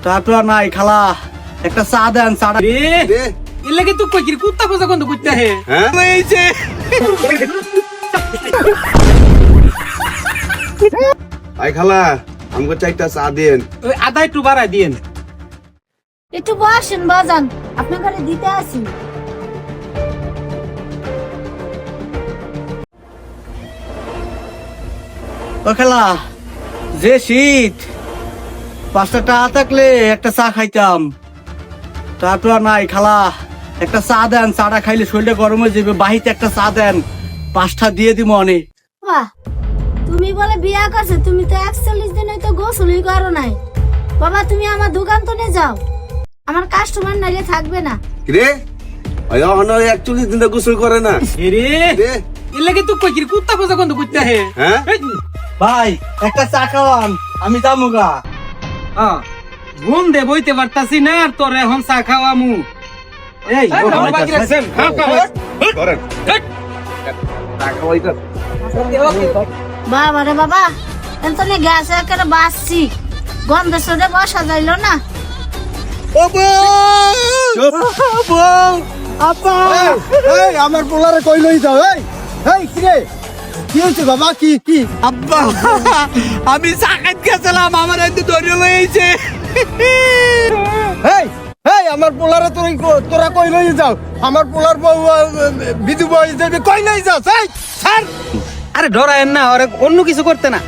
টাকা নাই খালা, একটা চা দেন। চা এর লাগে তুই কই কি কুত্তা পোজা কোন কুত্তা হে? এই যে আই খালা আমাকে চাইটা চা দেন। ওই আধা একটু বাড়াই দিয়েন। একটু বসেন বাজান, আপনার ঘরে দিতে আসি। ও খালা, যে শীত, 5টা টাকা থাকলে একটা চা খাইতাম। টাকা নাই খালা, একটা চা দেন। চাটা খাইলে শরীরটা গরম হয়ে যাবে। বাহিতে একটা চা দেন, 5টা দিয়ে দিব অনেক। বাহ, তুমি বলে বিয়া করছো, তুমি তো 41 দিন হয়তো গোসলই করো নাই। বাবা তুমি আমার দোকান তো নিয়ে যাও, আমার কাস্টমার নাইলে থাকবে না। রে ওই অহন 41 দিন গোসল করে না। এরে রে এর লাগে তুই কই কি কুত্তা পোজা কোন কুত্তা হে? হ্যাঁ ভাই একটা চা খাওয়ান, আমি যামুগা। ঘুম দে বইতে পারতাছি না, আর তোর এখন চা খাওয়ামু। এই বাকি রাখছেন, খাও খাও। করেন টাকা ওইটা বাবা রে বাবা, এতনে গ্যাস একেবারে বাসছি, গন্ধ সরে বসা যাইল না। আমার পোলারে কই লই যাও। এই কি রে, কি হয়েছে বাবা? কি কি আব্বা, আমি চা খাইতে গেছিলাম, আমার এতে ধরে লইছে। এই এই আমার পোলারে তোরা কই লই যাও? আমার পোলার বউ বিধু বউ যাবে, কই লই যাও? এই ছাড়। আরে ডরায়েন না, ওরে অন্য কিছু করতে না।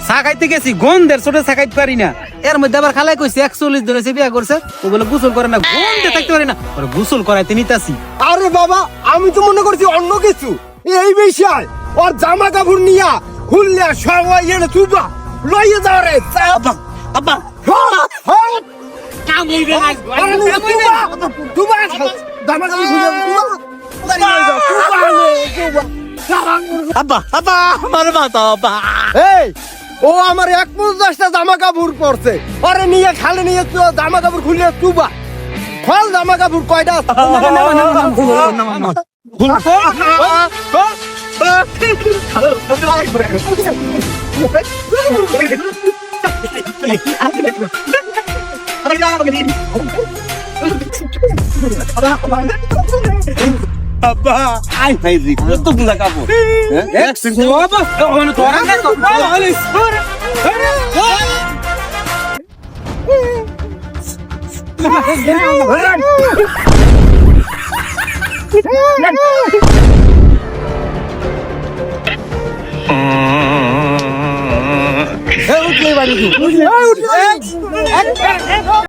চা খাইতে গেছি, গন্ধের ছোট চা খাইতে পারি না। এর মধ্যে আবার খালাই কইছে 41 দিন হইছে বিয়া করছে, ও বলে গোসল করে না, গন্ধে থাকতে পারি না। ওরে গোসল করাইতে নিতাছি। আরে বাবা, আমি তো মনে করছি অন্য কিছু। এই বিষয় ওর জামা কাপড় নিয়া খুললে সবাই এনে তুবা লইয়ে যাও রে। আব্বা আব্বা, আব্বা আব্বা, আমার মাথা আব্বা। এই ও আমার 150টা জামা কাপড় পরছে, ওরে নিয়ে খালি নিয়ে জামা কাপড় খুলে তুবা। খোল জামা কাপড় কয়টা? আব্বা আই ভাইজি কতগুলা কাপড়। উঠলে বাড়ি